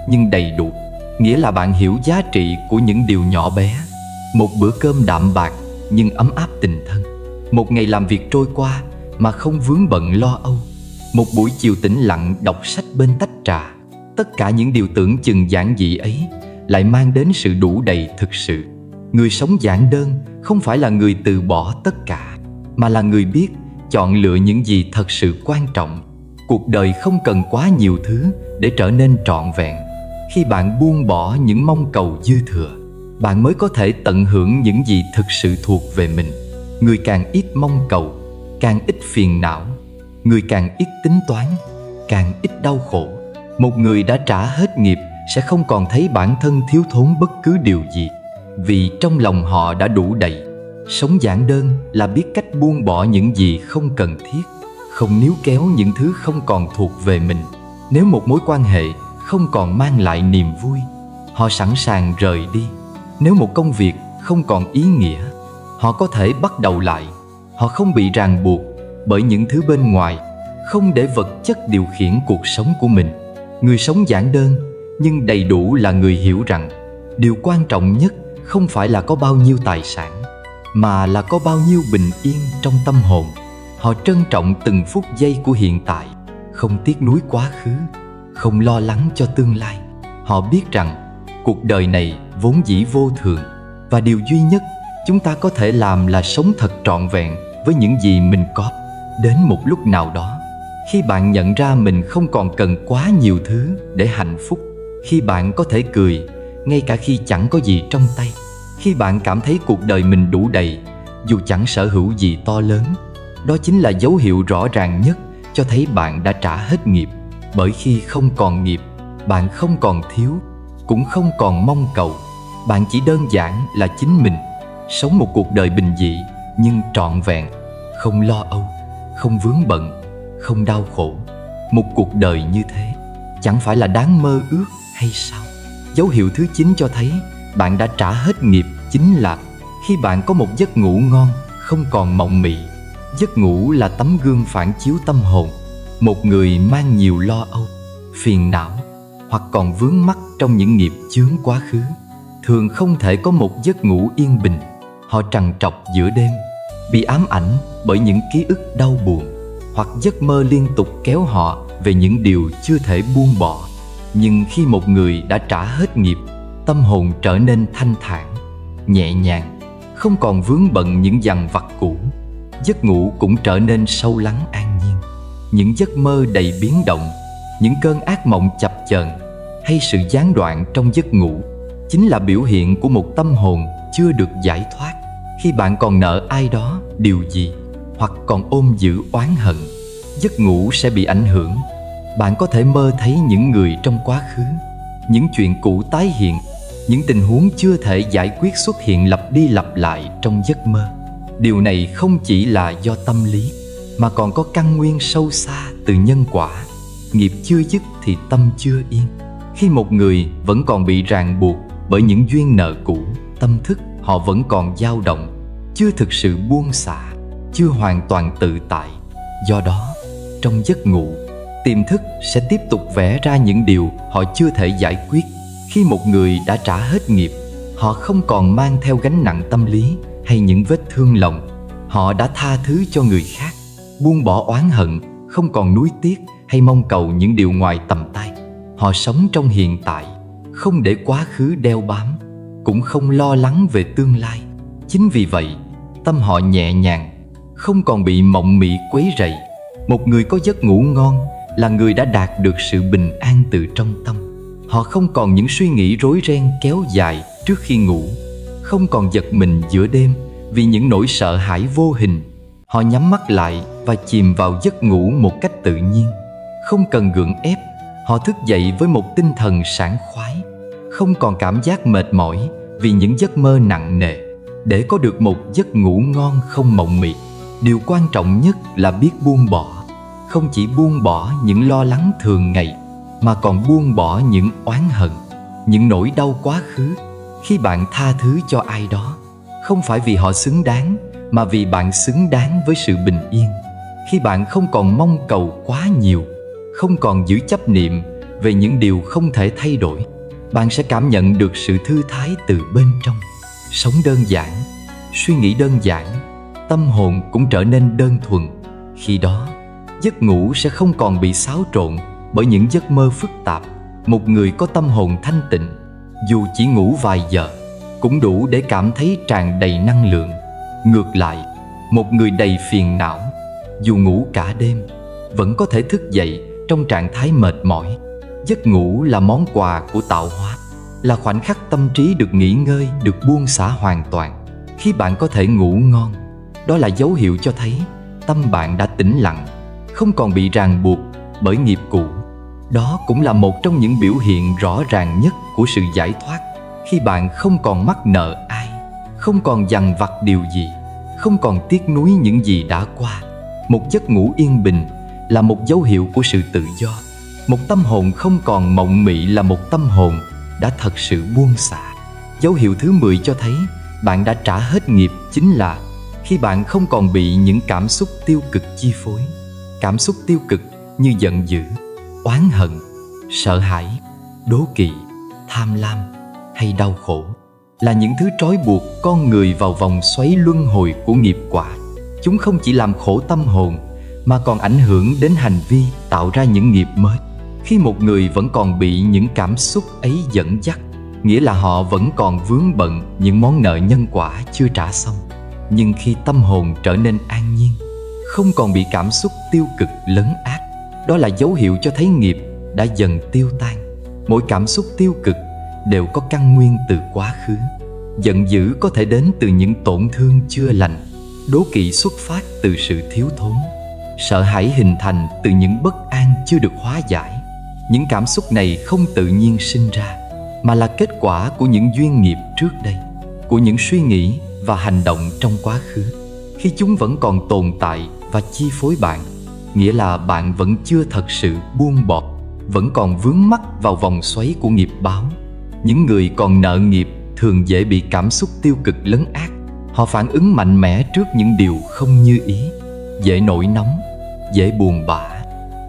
nhưng đầy đủ, nghĩa là bạn hiểu giá trị của những điều nhỏ bé. Một bữa cơm đạm bạc nhưng ấm áp tình thân. Một ngày làm việc trôi qua mà không vướng bận lo âu. Một buổi chiều tĩnh lặng đọc sách bên tách trà. Tất cả những điều tưởng chừng giản dị ấy lại mang đến sự đủ đầy thực sự. Người sống giản đơn không phải là người từ bỏ tất cả, mà là người biết chọn lựa những gì thật sự quan trọng. Cuộc đời không cần quá nhiều thứ để trở nên trọn vẹn. Khi bạn buông bỏ những mong cầu dư thừa, bạn mới có thể tận hưởng những gì thực sự thuộc về mình. Người càng ít mong cầu, càng ít phiền não. Người càng ít tính toán, càng ít đau khổ. Một người đã trả hết nghiệp sẽ không còn thấy bản thân thiếu thốn bất cứ điều gì, vì trong lòng họ đã đủ đầy. Sống giản đơn là biết cách buông bỏ những gì không cần thiết, không níu kéo những thứ không còn thuộc về mình. Nếu một mối quan hệ không còn mang lại niềm vui, Họ sẵn sàng rời đi. Nếu một công việc không còn ý nghĩa, họ có thể bắt đầu lại. Họ không bị ràng buộc bởi những thứ bên ngoài, không để vật chất điều khiển cuộc sống của mình. Người sống giản đơn nhưng đầy đủ là người hiểu rằng điều quan trọng nhất không phải là có bao nhiêu tài sản, mà là có bao nhiêu bình yên trong tâm hồn. Họ trân trọng từng phút giây của hiện tại, không tiếc nuối quá khứ, không lo lắng cho tương lai. Họ biết rằng cuộc đời này vốn dĩ vô thường, và điều duy nhất chúng ta có thể làm là sống thật trọn vẹn với những gì mình có. Đến một lúc nào đó, khi bạn nhận ra mình không còn cần quá nhiều thứ để hạnh phúc, khi bạn có thể cười ngay cả khi chẳng có gì trong tay, khi bạn cảm thấy cuộc đời mình đủ đầy dù chẳng sở hữu gì to lớn, đó chính là dấu hiệu rõ ràng nhất cho thấy bạn đã trả hết nghiệp. Bởi khi không còn nghiệp, bạn không còn thiếu, cũng không còn mong cầu. Bạn chỉ đơn giản là chính mình, sống một cuộc đời bình dị nhưng trọn vẹn, không lo âu, không vướng bận, không đau khổ. Một cuộc đời như thế chẳng phải là đáng mơ ước hay sao? Dấu hiệu thứ 9 cho thấy bạn đã trả hết nghiệp chính là khi bạn có một giấc ngủ ngon, không còn mộng mị. Giấc ngủ là tấm gương phản chiếu tâm hồn. Một người mang nhiều lo âu, phiền não hoặc còn vướng mắc trong những nghiệp chướng quá khứ thường không thể có một giấc ngủ yên bình. Họ trằn trọc giữa đêm, bị ám ảnh bởi những ký ức đau buồn, hoặc giấc mơ liên tục kéo họ về những điều chưa thể buông bỏ. Nhưng khi một người đã trả hết nghiệp, tâm hồn trở nên thanh thản, nhẹ nhàng, không còn vướng bận những dằn vặt cũ. Giấc ngủ cũng trở nên sâu lắng an nhiên. Những giấc mơ đầy biến động, những cơn ác mộng chập chờn hay sự gián đoạn trong giấc ngủ chính là biểu hiện của một tâm hồn chưa được giải thoát. Khi bạn còn nợ ai đó điều gì, hoặc còn ôm giữ oán hận, giấc ngủ sẽ bị ảnh hưởng. Bạn có thể mơ thấy những người trong quá khứ, những chuyện cũ tái hiện, những tình huống chưa thể giải quyết xuất hiện lặp đi lặp lại trong giấc mơ. Điều này không chỉ là do tâm lý, mà còn có căn nguyên sâu xa từ nhân quả. Nghiệp chưa dứt thì tâm chưa yên. Khi một người vẫn còn bị ràng buộc bởi những duyên nợ cũ, tâm thức họ vẫn còn dao động, chưa thực sự buông xả, chưa hoàn toàn tự tại. Do đó, trong giấc ngủ, tiềm thức sẽ tiếp tục vẽ ra những điều họ chưa thể giải quyết. Khi một người đã trả hết nghiệp, họ không còn mang theo gánh nặng tâm lý hay những vết thương lòng. Họ đã tha thứ cho người khác, buông bỏ oán hận, không còn nuối tiếc hay mong cầu những điều ngoài tầm tay. Họ sống trong hiện tại, không để quá khứ đeo bám, cũng không lo lắng về tương lai. Chính vì vậy, tâm họ nhẹ nhàng, không còn bị mộng mị quấy rầy. Một người có giấc ngủ ngon là người đã đạt được sự bình an từ trong tâm. Họ không còn những suy nghĩ rối ren kéo dài trước khi ngủ, không còn giật mình giữa đêm vì những nỗi sợ hãi vô hình. Họ nhắm mắt lại và chìm vào giấc ngủ một cách tự nhiên, không cần gượng ép. Họ thức dậy với một tinh thần sảng khoái, không còn cảm giác mệt mỏi vì những giấc mơ nặng nề. Để có được một giấc ngủ ngon không mộng mị, điều quan trọng nhất là biết buông bỏ. Không chỉ buông bỏ những lo lắng thường ngày, mà còn buông bỏ những oán hận, những nỗi đau quá khứ. Khi bạn tha thứ cho ai đó, không phải vì họ xứng đáng, mà vì bạn xứng đáng với sự bình yên. Khi bạn không còn mong cầu quá nhiều, không còn giữ chấp niệm về những điều không thể thay đổi, bạn sẽ cảm nhận được sự thư thái từ bên trong. Sống đơn giản, suy nghĩ đơn giản, tâm hồn cũng trở nên đơn thuần. Khi đó, giấc ngủ sẽ không còn bị xáo trộn bởi những giấc mơ phức tạp. Một người có tâm hồn thanh tịnh, dù chỉ ngủ vài giờ, cũng đủ để cảm thấy tràn đầy năng lượng. Ngược lại, một người đầy phiền não, dù ngủ cả đêm, vẫn có thể thức dậy trong trạng thái mệt mỏi. Giấc ngủ là món quà của tạo hóa, là khoảnh khắc tâm trí được nghỉ ngơi, được buông xả hoàn toàn. Khi bạn có thể ngủ ngon, đó là dấu hiệu cho thấy tâm bạn đã tĩnh lặng, không còn bị ràng buộc bởi nghiệp cũ. Đó cũng là một trong những biểu hiện rõ ràng nhất của sự giải thoát. Khi bạn không còn mắc nợ ai, không còn dằn vặt điều gì, không còn tiếc nuối những gì đã qua. Một giấc ngủ yên bình là một dấu hiệu của sự tự do. Một tâm hồn không còn mộng mị là một tâm hồn đã thật sự buông xả. Dấu hiệu thứ 10 cho thấy bạn đã trả hết nghiệp chính là khi bạn không còn bị những cảm xúc tiêu cực chi phối. Cảm xúc tiêu cực như giận dữ, oán hận, sợ hãi, đố kỵ, tham lam hay đau khổ là những thứ trói buộc con người vào vòng xoáy luân hồi của nghiệp quả. Chúng không chỉ làm khổ tâm hồn mà còn ảnh hưởng đến hành vi, tạo ra những nghiệp mới. Khi một người vẫn còn bị những cảm xúc ấy dẫn dắt, nghĩa là họ vẫn còn vướng bận những món nợ nhân quả chưa trả xong. Nhưng khi tâm hồn trở nên an nhiên, không còn bị cảm xúc tiêu cực lấn át, đó là dấu hiệu cho thấy nghiệp đã dần tiêu tan. Mỗi cảm xúc tiêu cực đều có căn nguyên từ quá khứ. Giận dữ có thể đến từ những tổn thương chưa lành, đố kỵ xuất phát từ sự thiếu thốn, sợ hãi hình thành từ những bất an chưa được hóa giải. Những cảm xúc này không tự nhiên sinh ra, mà là kết quả của những duyên nghiệp trước đây, của những suy nghĩ và hành động trong quá khứ. Khi chúng vẫn còn tồn tại và chi phối bạn, nghĩa là bạn vẫn chưa thật sự buông bỏ, vẫn còn vướng mắc vào vòng xoáy của nghiệp báo. Những người còn nợ nghiệp thường dễ bị cảm xúc tiêu cực lấn át. Họ phản ứng mạnh mẽ trước những điều không như ý, dễ nổi nóng, dễ buồn bã,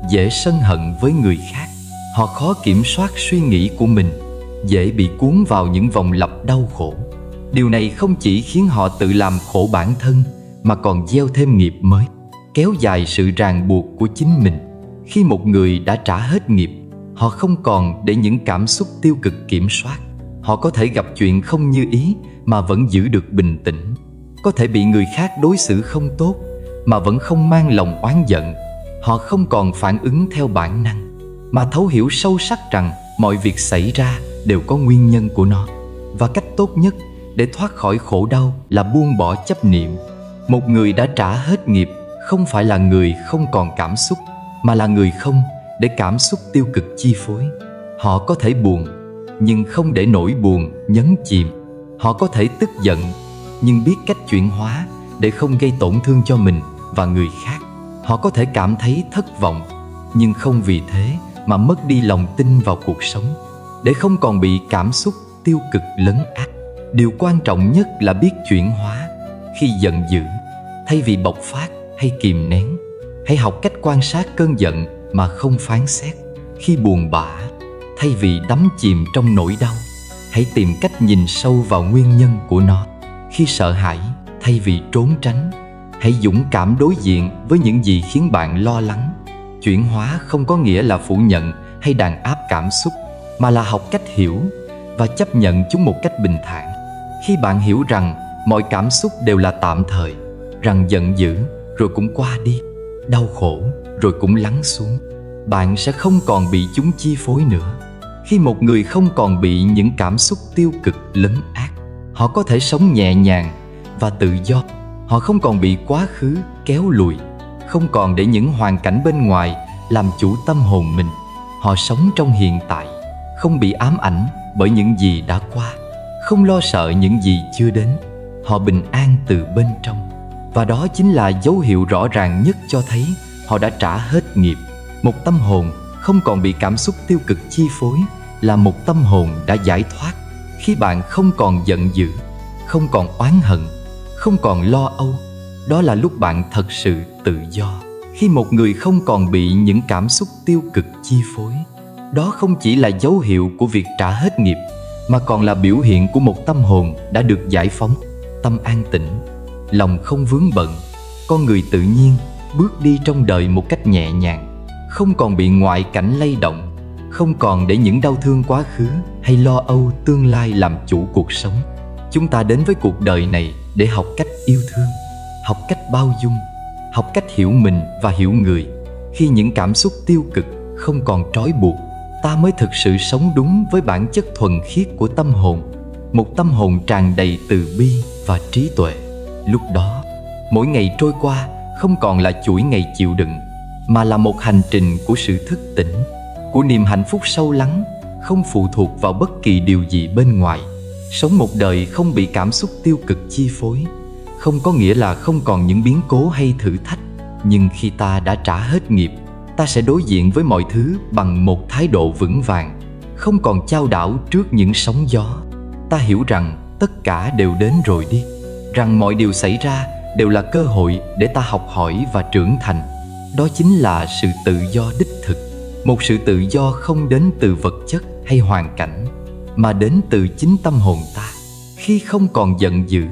dễ sân hận với người khác. Họ khó kiểm soát suy nghĩ của mình, dễ bị cuốn vào những vòng lặp đau khổ. Điều này không chỉ khiến họ tự làm khổ bản thân, mà còn gieo thêm nghiệp mới, kéo dài sự ràng buộc của chính mình. Khi một người đã trả hết nghiệp, họ không còn để những cảm xúc tiêu cực kiểm soát. Họ có thể gặp chuyện không như ý mà vẫn giữ được bình tĩnh, có thể bị người khác đối xử không tốt mà vẫn không mang lòng oán giận. Họ không còn phản ứng theo bản năng, mà thấu hiểu sâu sắc rằng mọi việc xảy ra đều có nguyên nhân của nó. Và cách tốt nhất để thoát khỏi khổ đau là buông bỏ chấp niệm. Một người đã trả hết nghiệp không phải là người không còn cảm xúc, mà là người không để cảm xúc tiêu cực chi phối. Họ có thể buồn, nhưng không để nỗi buồn nhấn chìm. Họ có thể tức giận, nhưng biết cách chuyển hóa để không gây tổn thương cho mình và người khác. Họ có thể cảm thấy thất vọng, nhưng không vì thế mà mất đi lòng tin vào cuộc sống, để không còn bị cảm xúc tiêu cực lấn át. Điều quan trọng nhất là biết chuyển hóa. Khi giận dữ, thay vì bộc phát hay kìm nén, hãy học cách quan sát cơn giận mà không phán xét. Khi buồn bã, thay vì đắm chìm trong nỗi đau, hãy tìm cách nhìn sâu vào nguyên nhân của nó. Khi sợ hãi, thay vì trốn tránh, hãy dũng cảm đối diện với những gì khiến bạn lo lắng. Chuyển hóa không có nghĩa là phủ nhận hay đàn áp cảm xúc, mà là học cách hiểu và chấp nhận chúng một cách bình thản. Khi bạn hiểu rằng mọi cảm xúc đều là tạm thời, rằng giận dữ rồi cũng qua đi, đau khổ rồi cũng lắng xuống, bạn sẽ không còn bị chúng chi phối nữa. Khi một người không còn bị những cảm xúc tiêu cực lấn át, họ có thể sống nhẹ nhàng và tự do. Họ không còn bị quá khứ kéo lùi, không còn để những hoàn cảnh bên ngoài làm chủ tâm hồn mình. Họ sống trong hiện tại, không bị ám ảnh bởi những gì đã qua, không lo sợ những gì chưa đến. Họ bình an từ bên trong, và đó chính là dấu hiệu rõ ràng nhất cho thấy họ đã trả hết nghiệp. Một tâm hồn không còn bị cảm xúc tiêu cực chi phối là một tâm hồn đã giải thoát. Khi bạn không còn giận dữ, không còn oán hận, không còn lo âu, đó là lúc bạn thật sự tự do. Khi một người không còn bị những cảm xúc tiêu cực chi phối, đó không chỉ là dấu hiệu của việc trả hết nghiệp, mà còn là biểu hiện của một tâm hồn đã được giải phóng. Tâm an tĩnh, lòng không vướng bận, con người tự nhiên bước đi trong đời một cách nhẹ nhàng, không còn bị ngoại cảnh lay động, không còn để những đau thương quá khứ hay lo âu tương lai làm chủ cuộc sống. Chúng ta đến với cuộc đời này để học cách yêu thương, học cách bao dung, học cách hiểu mình và hiểu người. Khi những cảm xúc tiêu cực không còn trói buộc, ta mới thực sự sống đúng với bản chất thuần khiết của tâm hồn, một tâm hồn tràn đầy từ bi và trí tuệ. Lúc đó, mỗi ngày trôi qua không còn là chuỗi ngày chịu đựng, mà là một hành trình của sự thức tỉnh, của niềm hạnh phúc sâu lắng, không phụ thuộc vào bất kỳ điều gì bên ngoài. Sống một đời không bị cảm xúc tiêu cực chi phối không có nghĩa là không còn những biến cố hay thử thách. Nhưng khi ta đã trả hết nghiệp, ta sẽ đối diện với mọi thứ bằng một thái độ vững vàng, không còn chao đảo trước những sóng gió. Ta hiểu rằng tất cả đều đến rồi đi, rằng mọi điều xảy ra đều là cơ hội để ta học hỏi và trưởng thành. Đó chính là sự tự do đích thực, một sự tự do không đến từ vật chất hay hoàn cảnh, mà đến từ chính tâm hồn ta. Khi không còn giận dữ,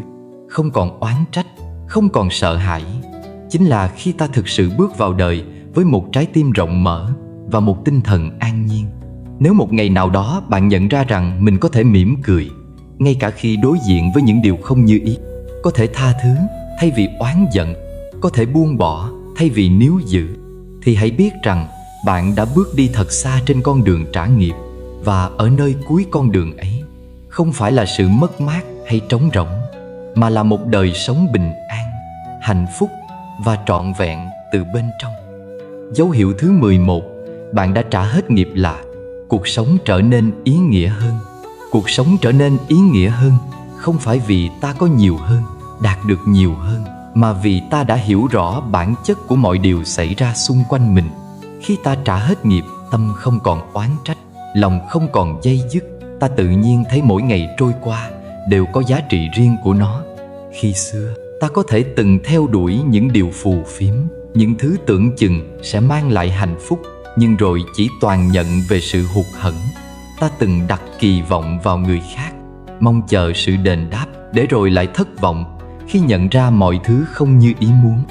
không còn oán trách, không còn sợ hãi, chính là khi ta thực sự bước vào đời với một trái tim rộng mở và một tinh thần an nhiên. Nếu một ngày nào đó bạn nhận ra rằng mình có thể mỉm cười ngay cả khi đối diện với những điều không như ý, có thể tha thứ thay vì oán giận, có thể buông bỏ thay vì níu giữ, thì hãy biết rằng bạn đã bước đi thật xa trên con đường trả nghiệp. Và ở nơi cuối con đường ấy không phải là sự mất mát hay trống rỗng, mà là một đời sống bình an, hạnh phúc và trọn vẹn từ bên trong. Dấu hiệu thứ 11, bạn đã trả hết nghiệp là cuộc sống trở nên ý nghĩa hơn. Cuộc sống trở nên ý nghĩa hơn không phải vì ta có nhiều hơn, đạt được nhiều hơn, mà vì ta đã hiểu rõ bản chất của mọi điều xảy ra xung quanh mình. Khi ta trả hết nghiệp, tâm không còn oán trách, lòng không còn day dứt, ta tự nhiên thấy mỗi ngày trôi qua đều có giá trị riêng của nó. Khi xưa, ta có thể từng theo đuổi những điều phù phiếm, những thứ tưởng chừng sẽ mang lại hạnh phúc, nhưng rồi chỉ toàn nhận về sự hụt hẫng. Ta từng đặt kỳ vọng vào người khác, mong chờ sự đền đáp, để rồi lại thất vọng khi nhận ra mọi thứ không như ý muốn.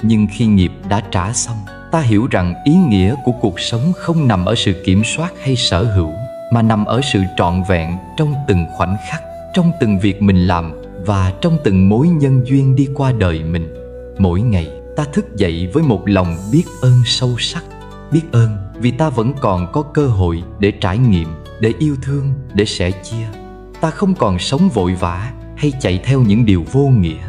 Nhưng khi nghiệp đã trả xong, ta hiểu rằng ý nghĩa của cuộc sống không nằm ở sự kiểm soát hay sở hữu, mà nằm ở sự trọn vẹn trong từng khoảnh khắc, trong từng việc mình làm và trong từng mối nhân duyên đi qua đời mình. Mỗi ngày ta thức dậy với một lòng biết ơn sâu sắc. Biết ơn vì ta vẫn còn có cơ hội để trải nghiệm, để yêu thương, để sẻ chia. Ta không còn sống vội vã hay chạy theo những điều vô nghĩa.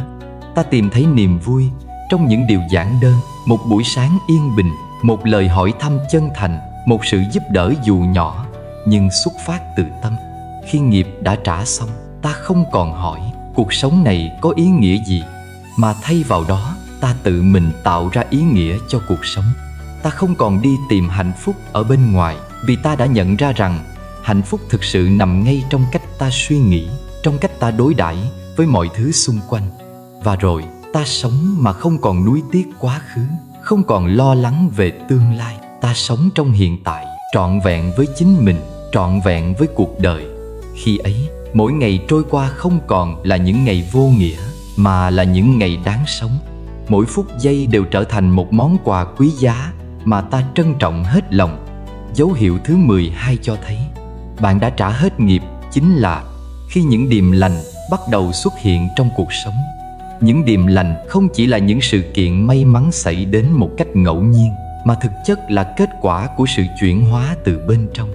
Ta tìm thấy niềm vui trong những điều giản đơn, một buổi sáng yên bình, một lời hỏi thăm chân thành, một sự giúp đỡ dù nhỏ nhưng xuất phát từ tâm. Khi nghiệp đã trả xong, ta không còn hỏi cuộc sống này có ý nghĩa gì, mà thay vào đó ta tự mình tạo ra ý nghĩa cho cuộc sống. Ta không còn đi tìm hạnh phúc ở bên ngoài, vì ta đã nhận ra rằng hạnh phúc thực sự nằm ngay trong cách ta suy nghĩ, trong cách ta đối đãi với mọi thứ xung quanh. Và rồi ta sống mà không còn nuối tiếc quá khứ, không còn lo lắng về tương lai. Ta sống trong hiện tại, trọn vẹn với chính mình, trọn vẹn với cuộc đời. Khi ấy, mỗi ngày trôi qua không còn là những ngày vô nghĩa, mà là những ngày đáng sống. Mỗi phút giây đều trở thành một món quà quý giá mà ta trân trọng hết lòng. Dấu hiệu thứ 12 cho thấy bạn đã trả hết nghiệp chính là khi những điềm lành bắt đầu xuất hiện trong cuộc sống. Những điềm lành không chỉ là những sự kiện may mắn xảy đến một cách ngẫu nhiên, mà thực chất là kết quả của sự chuyển hóa từ bên trong.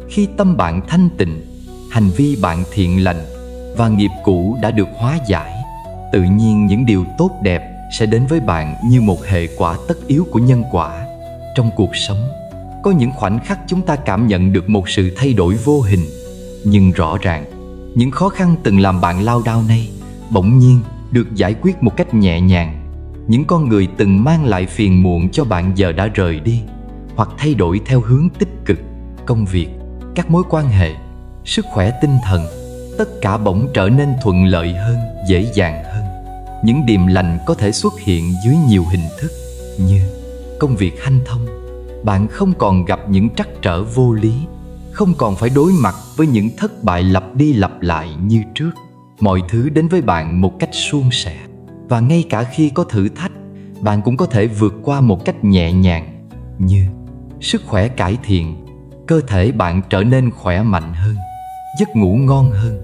Khi tâm bạn thanh tịnh, hành vi bạn thiện lành và nghiệp cũ đã được hóa giải, tự nhiên những điều tốt đẹp sẽ đến với bạn như một hệ quả tất yếu của nhân quả. Trong cuộc sống, có những khoảnh khắc chúng ta cảm nhận được một sự thay đổi vô hình, nhưng rõ ràng, những khó khăn từng làm bạn lao đao nay bỗng nhiên được giải quyết một cách nhẹ nhàng. Những con người từng mang lại phiền muộn cho bạn giờ đã rời đi, hoặc thay đổi theo hướng tích cực. Công việc, các mối quan hệ, sức khỏe tinh thần, tất cả bỗng trở nên thuận lợi hơn, dễ dàng hơn. Những điềm lành có thể xuất hiện dưới nhiều hình thức, như công việc hanh thông. Bạn không còn gặp những trắc trở vô lý, không còn phải đối mặt với những thất bại lặp đi lặp lại như trước. Mọi thứ đến với bạn một cách suôn sẻ, và ngay cả khi có thử thách, bạn cũng có thể vượt qua một cách nhẹ nhàng. Như sức khỏe cải thiện, cơ thể bạn trở nên khỏe mạnh hơn, giấc ngủ ngon hơn,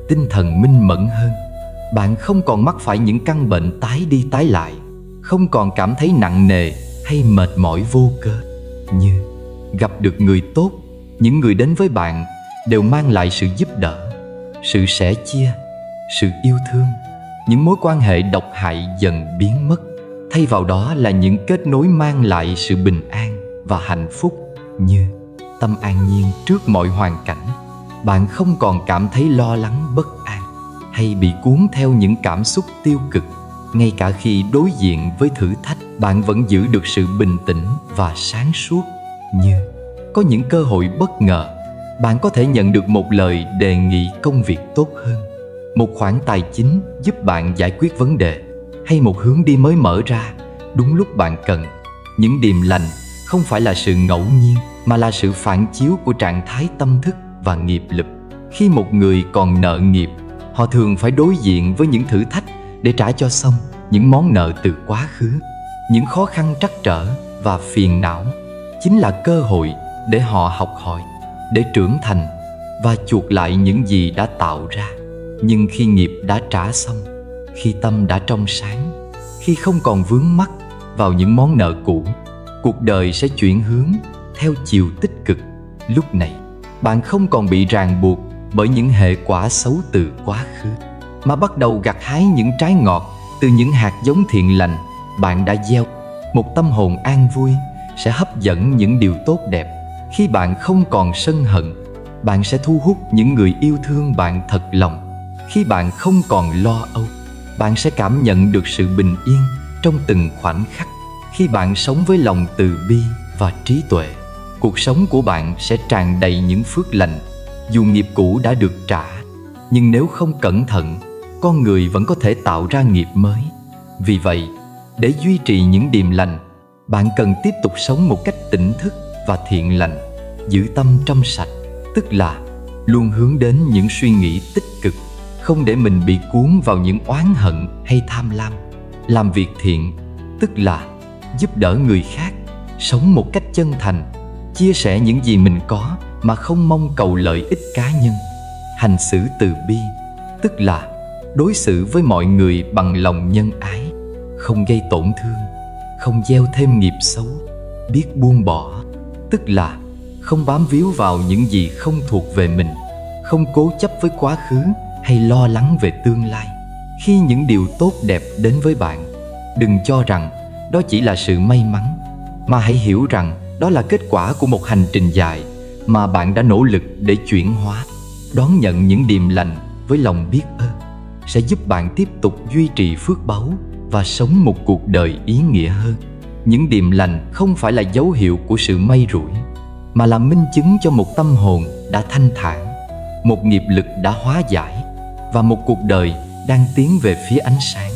tinh thần minh mẫn hơn. Bạn không còn mắc phải những căn bệnh tái đi tái lại, không còn cảm thấy nặng nề hay mệt mỏi vô cớ. Như gặp được người tốt, những người đến với bạn đều mang lại sự giúp đỡ, sự sẻ chia, sự yêu thương. Những mối quan hệ độc hại dần biến mất, thay vào đó là những kết nối mang lại sự bình an và hạnh phúc. Như tâm an nhiên trước mọi hoàn cảnh, bạn không còn cảm thấy lo lắng bất an hay bị cuốn theo những cảm xúc tiêu cực. Ngay cả khi đối diện với thử thách, bạn vẫn giữ được sự bình tĩnh và sáng suốt. Như có những cơ hội bất ngờ Bạn có thể nhận được một lời đề nghị công việc tốt hơn, một khoản tài chính giúp bạn giải quyết vấn đề, hay một hướng đi mới mở ra đúng lúc bạn cần. Những điềm lành không phải là sự ngẫu nhiên, mà là sự phản chiếu của trạng thái tâm thức và nghiệp lực. Khi một người còn nợ nghiệp, họ thường phải đối diện với những thử thách để trả cho xong những món nợ từ quá khứ. Những khó khăn trắc trở và phiền não chính là cơ hội để họ học hỏi, để trưởng thành và chuộc lại những gì đã tạo ra. Nhưng khi nghiệp đã trả xong, khi tâm đã trong sáng, khi không còn vướng mắc vào những món nợ cũ, cuộc đời sẽ chuyển hướng theo chiều tích cực. Lúc này, bạn không còn bị ràng buộc bởi những hệ quả xấu từ quá khứ, mà bắt đầu gặt hái những trái ngọt từ những hạt giống thiện lành bạn đã gieo. Một tâm hồn an vui sẽ hấp dẫn những điều tốt đẹp. Khi bạn không còn sân hận, bạn sẽ thu hút những người yêu thương bạn thật lòng. Khi bạn không còn lo âu, bạn sẽ cảm nhận được sự bình yên trong từng khoảnh khắc. Khi bạn sống với lòng từ bi và trí tuệ, cuộc sống của bạn sẽ tràn đầy những phước lành. Dù nghiệp cũ đã được trả, nhưng nếu không cẩn thận, con người vẫn có thể tạo ra nghiệp mới. Vì vậy, để duy trì những điềm lành, bạn cần tiếp tục sống một cách tỉnh thức và thiện lành, giữ tâm trong sạch, tức là luôn hướng đến những suy nghĩ tích cực, không để mình bị cuốn vào những oán hận hay tham lam. Làm việc thiện, tức là giúp đỡ người khác, sống một cách chân thành, chia sẻ những gì mình có mà không mong cầu lợi ích cá nhân. Hành xử từ bi, tức là đối xử với mọi người bằng lòng nhân ái, không gây tổn thương, không gieo thêm nghiệp xấu. Biết buông bỏ, tức là không bám víu vào những gì không thuộc về mình, không cố chấp với quá khứ hay lo lắng về tương lai. Khi những điều tốt đẹp đến với bạn, đừng cho rằng đó chỉ là sự may mắn, mà hãy hiểu rằng đó là kết quả của một hành trình dài mà bạn đã nỗ lực để chuyển hóa. Đón nhận những điềm lành với lòng biết ơn sẽ giúp bạn tiếp tục duy trì phước báu và sống một cuộc đời ý nghĩa hơn. Những điềm lành không phải là dấu hiệu của sự may rủi, mà là minh chứng cho một tâm hồn đã thanh thản, một nghiệp lực đã hóa giải và một cuộc đời đang tiến về phía ánh sáng.